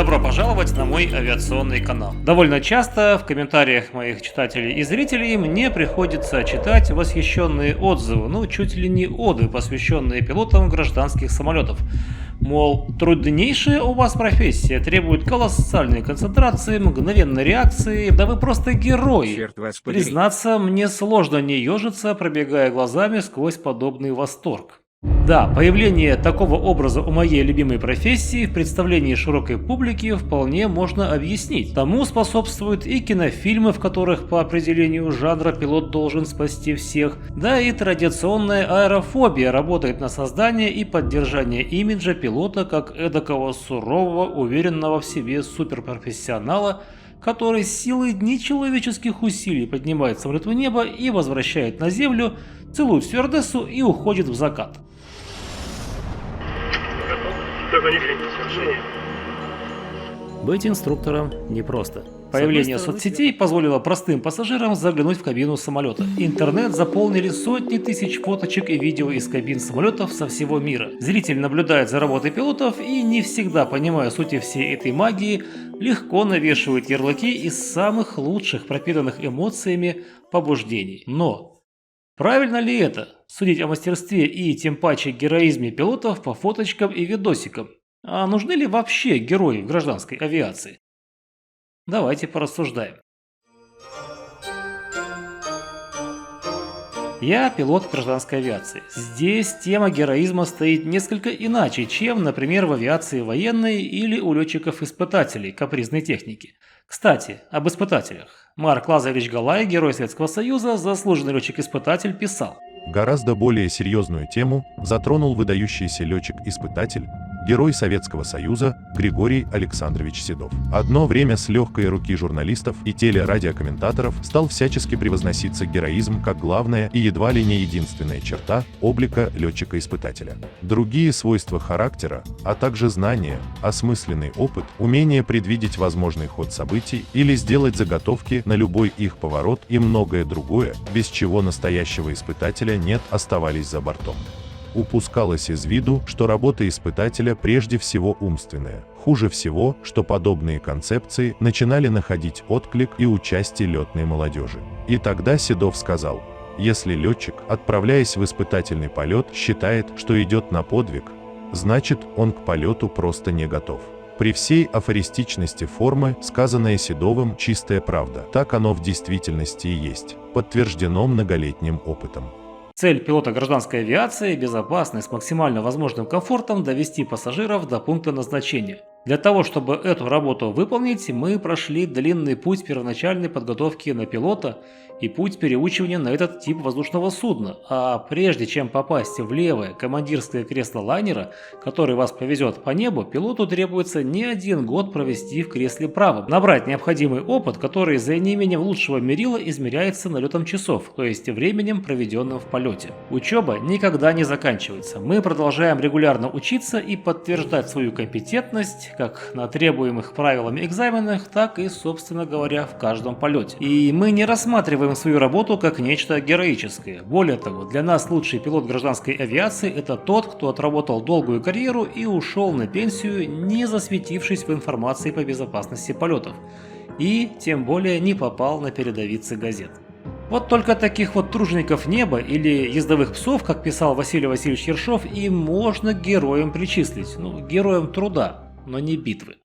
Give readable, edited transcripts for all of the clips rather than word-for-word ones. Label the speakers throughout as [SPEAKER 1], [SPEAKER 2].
[SPEAKER 1] Добро пожаловать на мой авиационный канал. Довольно часто в комментариях моих читателей и зрителей мне приходится читать восхищенные отзывы, чуть ли не оды, посвященные пилотам гражданских самолетов. Мол, труднейшая у вас профессия, требует колоссальной концентрации, мгновенной реакции, да вы просто герой.
[SPEAKER 2] Черт вас подери.
[SPEAKER 1] Признаться, мне сложно не ежиться, пробегая глазами сквозь подобный восторг. Да, появление такого образа у моей любимой профессии в представлении широкой публики вполне можно объяснить. Тому способствуют и кинофильмы, в которых по определению жанра пилот должен спасти всех, да и традиционная аэрофобия работает на создание и поддержание имиджа пилота как эдакого сурового, уверенного в себе суперпрофессионала, который с силой нечеловеческих усилий поднимает самолет в небо и возвращает на землю, целует стюардессу и уходит в закат. Быть инструктором непросто. Появление соцсетей позволило простым пассажирам заглянуть в кабину самолета. Интернет заполнили сотни тысяч фоточек и видео из кабин самолетов со всего мира. Зритель наблюдает за работой пилотов и, не всегда понимая сути всей этой магии, легко навешивает ярлыки из самых лучших, пропитанных эмоциями побуждений. Но правильно ли это? Судить о мастерстве и тем паче героизме пилотов по фоточкам и видосикам? А нужны ли вообще герои в гражданской авиации? Давайте порассуждаем. Я пилот гражданской авиации. Здесь тема героизма стоит несколько иначе, чем, например, в авиации военной или у летчиков-испытателей капризной техники. Кстати, об испытателях. Марк Лазаревич Галай, герой Советского Союза, заслуженный летчик-испытатель, писал:
[SPEAKER 3] Гораздо более серьезную тему затронул выдающийся летчик-испытатель, герой Советского Союза Григорий Александрович Седов. Одно время с легкой руки журналистов и телерадиокомментаторов стал всячески превозноситься героизм как главная и едва ли не единственная черта облика летчика-испытателя. Другие свойства характера, а также знания, осмысленный опыт, умение предвидеть возможный ход событий или сделать заготовки на любой их поворот и многое другое, без чего настоящего испытателя нет, оставались за бортом. Упускалось из виду, что работа испытателя прежде всего умственная. Хуже всего, что подобные концепции начинали находить отклик и у части летной молодежи. И тогда Седов сказал: если летчик, отправляясь в испытательный полет, считает, что идет на подвиг, значит, он к полету просто не готов. При всей афористичности формы, сказанное Седовым, чистая правда. Так оно в действительности и есть, подтверждено многолетним опытом.
[SPEAKER 1] Цель пилота гражданской авиации – безопасно и с максимально возможным комфортом довести пассажиров до пункта назначения. Для того, чтобы эту работу выполнить, мы прошли длинный путь первоначальной подготовки на пилота и путь переучивания на этот тип воздушного судна. А прежде чем попасть в левое командирское кресло лайнера, который вас повезет по небу, пилоту требуется не один год провести в кресле правом, набрать необходимый опыт, который за неимением лучшего мерила измеряется налетом часов, то есть временем, проведенным в полете. Учеба никогда не заканчивается. Мы продолжаем регулярно учиться и подтверждать свою компетентность как на требуемых правилами экзаменах, так и, собственно говоря, в каждом полете. И мы не рассматриваем свою работу как нечто героическое. Более того, для нас лучший пилот гражданской авиации – это тот, кто отработал долгую карьеру и ушел на пенсию, не засветившись в информации по безопасности полетов, и тем более не попал на передовицы газет. Вот только таких вот тружеников неба или ездовых псов, как писал Василий Васильевич Ершов, и можно героям причислить, героям труда, но не битвы.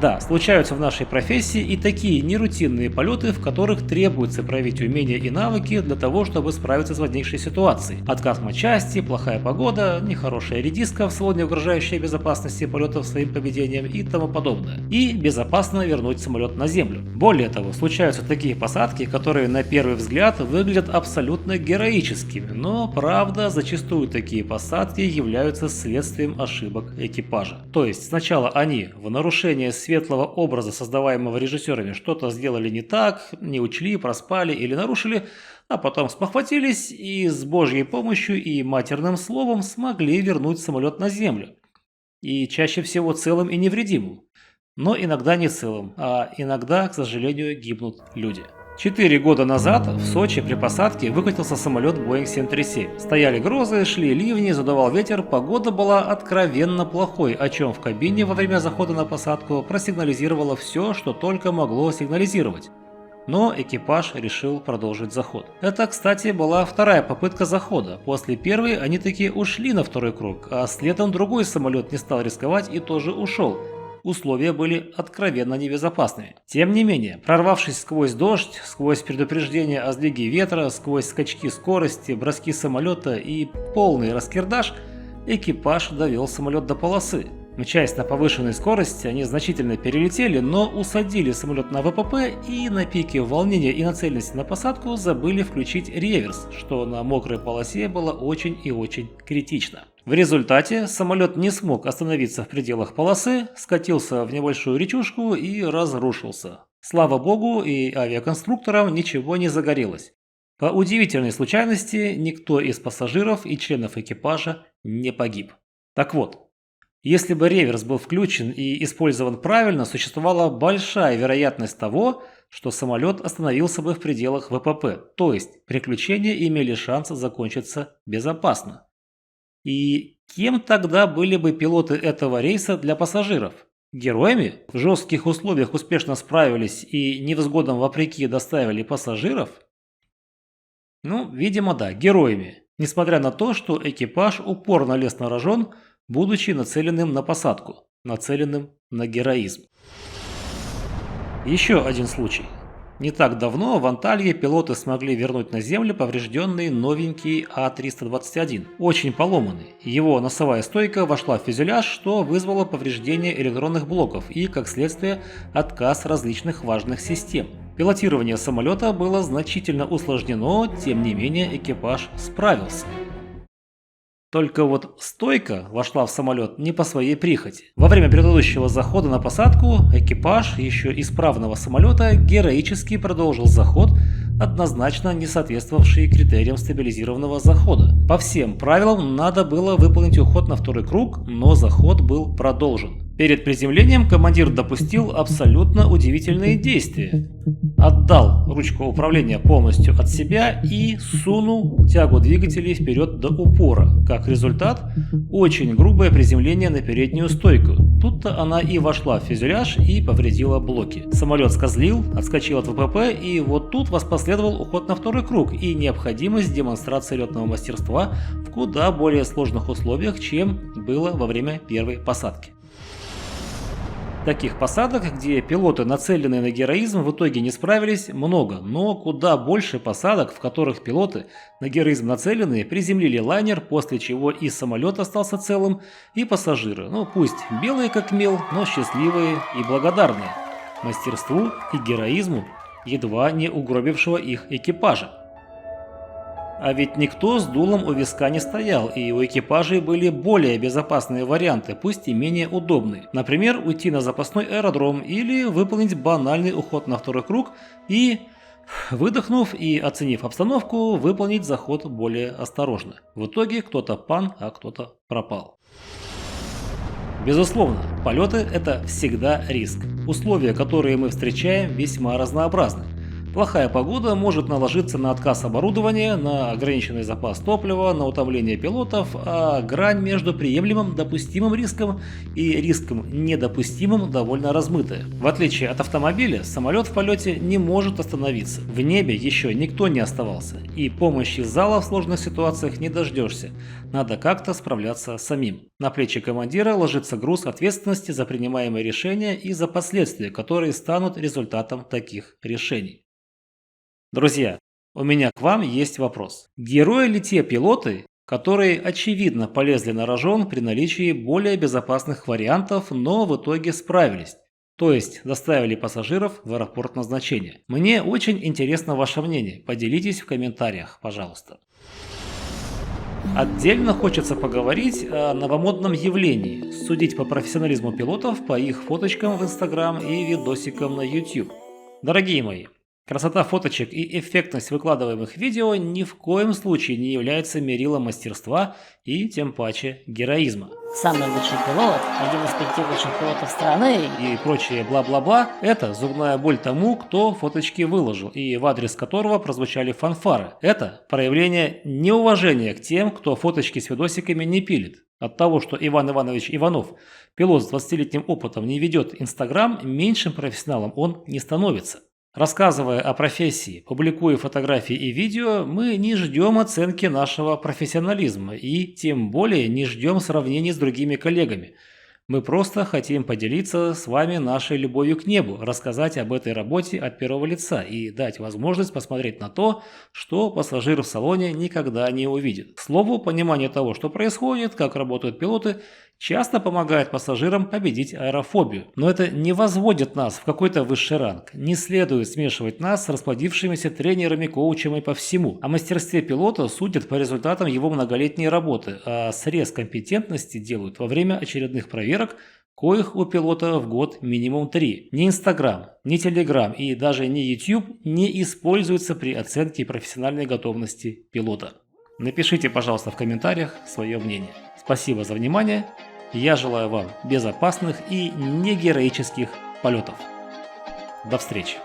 [SPEAKER 1] Да, случаются в нашей профессии и такие нерутинные полеты, в которых требуется проявить умения и навыки для того, чтобы справиться с возникшей ситуацией. Отказ матчасти, плохая погода, нехорошая редиска в салоне, угрожающая безопасности полетов своим поведением и тому подобное. И безопасно вернуть самолет на землю. Более того, случаются такие посадки, которые на первый взгляд выглядят абсолютно героическими, но правда, зачастую такие посадки являются следствием ошибок экипажа. То есть сначала они в нарушение светлого образа, создаваемого режиссерами, что-то сделали не так, не учли, проспали или нарушили, а потом спохватились и с Божьей помощью и матерным словом смогли вернуть самолет на землю. И чаще всего целым и невредимым. Но иногда не целым, а иногда, к сожалению, гибнут люди. 4 года назад в Сочи при посадке выкатился самолет Boeing 737. Стояли грозы, шли ливни, задувал ветер, погода была откровенно плохой, о чем в кабине во время захода на посадку просигнализировало все, что только могло сигнализировать. Но экипаж решил продолжить заход. Это, кстати, была вторая попытка захода. После первой они таки ушли на второй круг, а следом другой самолет не стал рисковать и тоже ушел. Условия были откровенно небезопасными. Тем не менее, прорвавшись сквозь дождь, сквозь предупреждения о сдвиге ветра, сквозь скачки скорости, броски самолета и полный раскирдаж, экипаж довел самолет до полосы. Мчась на повышенной скорости, они значительно перелетели, но усадили самолет на ВПП и на пике волнения и нацеленности на посадку забыли включить реверс, что на мокрой полосе было очень и очень критично. В результате самолет не смог остановиться в пределах полосы, скатился в небольшую речушку и разрушился. Слава богу, и авиаконструкторам ничего не загорелось. По удивительной случайности, никто из пассажиров и членов экипажа не погиб. Так вот, если бы реверс был включен и использован правильно, существовала большая вероятность того, что самолет остановился бы в пределах ВПП, то есть приключения имели шанс закончиться безопасно. И кем тогда были бы пилоты этого рейса для пассажиров? Героями? В жестких условиях успешно справились и невзгодам вопреки доставили пассажиров? Ну, видимо, да, героями. Несмотря на то, что экипаж упорно лез на рожон, будучи нацеленным на посадку, нацеленным на героизм. Еще один случай. Не так давно в Анталье пилоты смогли вернуть на землю поврежденный новенький А-321, очень поломанный. Его носовая стойка вошла в фюзеляж, что вызвало повреждение электронных блоков и, как следствие, отказ различных важных систем. Пилотирование самолета было значительно усложнено, тем не менее экипаж справился. Только вот стойка вошла в самолет не по своей прихоти. Во время предыдущего захода на посадку экипаж еще исправного самолета героически продолжил заход, однозначно не соответствовавший критериям стабилизированного захода. По всем правилам надо было выполнить уход на второй круг, но заход был продолжен. Перед приземлением командир допустил абсолютно удивительные действия. Отдал ручку управления полностью от себя и сунул тягу двигателей вперед до упора. Как результат, очень грубое приземление на переднюю стойку. Тут-то она и вошла в фюзеляж и повредила блоки. Самолет скозлил, отскочил от ВПП, и вот тут воспоследовал уход на второй круг и необходимость демонстрации летного мастерства в куда более сложных условиях, чем было во время первой посадки. Таких посадок, где пилоты, нацеленные на героизм, в итоге не справились, много, но куда больше посадок, в которых пилоты, на героизм нацеленные, приземлили лайнер, после чего и самолет остался целым, и пассажиры, ну пусть белые как мел, но счастливые и благодарные мастерству и героизму едва не угробившего их экипажа. А ведь никто с дулом у виска не стоял, и у экипажей были более безопасные варианты, пусть и менее удобные. Например, уйти на запасной аэродром или выполнить банальный уход на второй круг и, выдохнув и оценив обстановку, выполнить заход более осторожно. В итоге кто-то пан, а кто-то пропал. Безусловно, полеты – это всегда риск. Условия, которые мы встречаем, весьма разнообразны. Плохая погода может наложиться на отказ оборудования, на ограниченный запас топлива, на утомление пилотов, а грань между приемлемым допустимым риском и риском недопустимым довольно размытая. В отличие от автомобиля, самолет в полете не может остановиться. В небе еще никто не оставался, и помощи зала в сложных ситуациях не дождешься. Надо как-то справляться самим. На плечи командира ложится груз ответственности за принимаемые решения и за последствия, которые станут результатом таких решений. Друзья, у меня к вам есть вопрос. Герои ли те пилоты, которые очевидно полезли на рожон при наличии более безопасных вариантов, но в итоге справились? То есть доставили пассажиров в аэропорт назначения? Мне очень интересно ваше мнение. Поделитесь в комментариях, пожалуйста. Отдельно хочется поговорить о новомодном явлении, судить по профессионализму пилотов, по их фоточкам в Instagram и видосикам на YouTube. Дорогие мои, Красота фоточек и эффектность выкладываемых видео ни в коем случае не является мерилом мастерства и тем паче героизма.
[SPEAKER 2] Самый лучший пилот, один из 5 лучших пилотов страны.
[SPEAKER 1] И прочее бла-бла-бла – это зубная боль тому, кто фоточки выложил и в адрес которого прозвучали фанфары. Это проявление неуважения к тем, кто фоточки с видосиками не пилит. От того, что Иван Иванович Иванов, пилот с 20-летним опытом, не ведет Инстаграм, меньшим профессионалом он не становится. Рассказывая о профессии, публикуя фотографии и видео, мы не ждем оценки нашего профессионализма и тем более не ждем сравнений с другими коллегами. Мы просто хотим поделиться с вами нашей любовью к небу, рассказать об этой работе от первого лица и дать возможность посмотреть на то, что пассажир в салоне никогда не увидит. К слову, понимание того, что происходит, как работают пилоты, часто помогает пассажирам победить аэрофобию. Но это не возводит нас в какой-то высший ранг. Не следует смешивать нас с расплодившимися тренерами, коучами по всему. О мастерстве пилота судят по результатам его многолетней работы, а срез компетентности делают во время очередных проверок, коих у пилота в год минимум 3. Ни Инстаграм, ни Телеграм и даже ни YouTube не используются при оценке профессиональной готовности пилота. Напишите, пожалуйста, в комментариях свое мнение. Спасибо за внимание. Я желаю вам безопасных и негероических полетов. До встречи.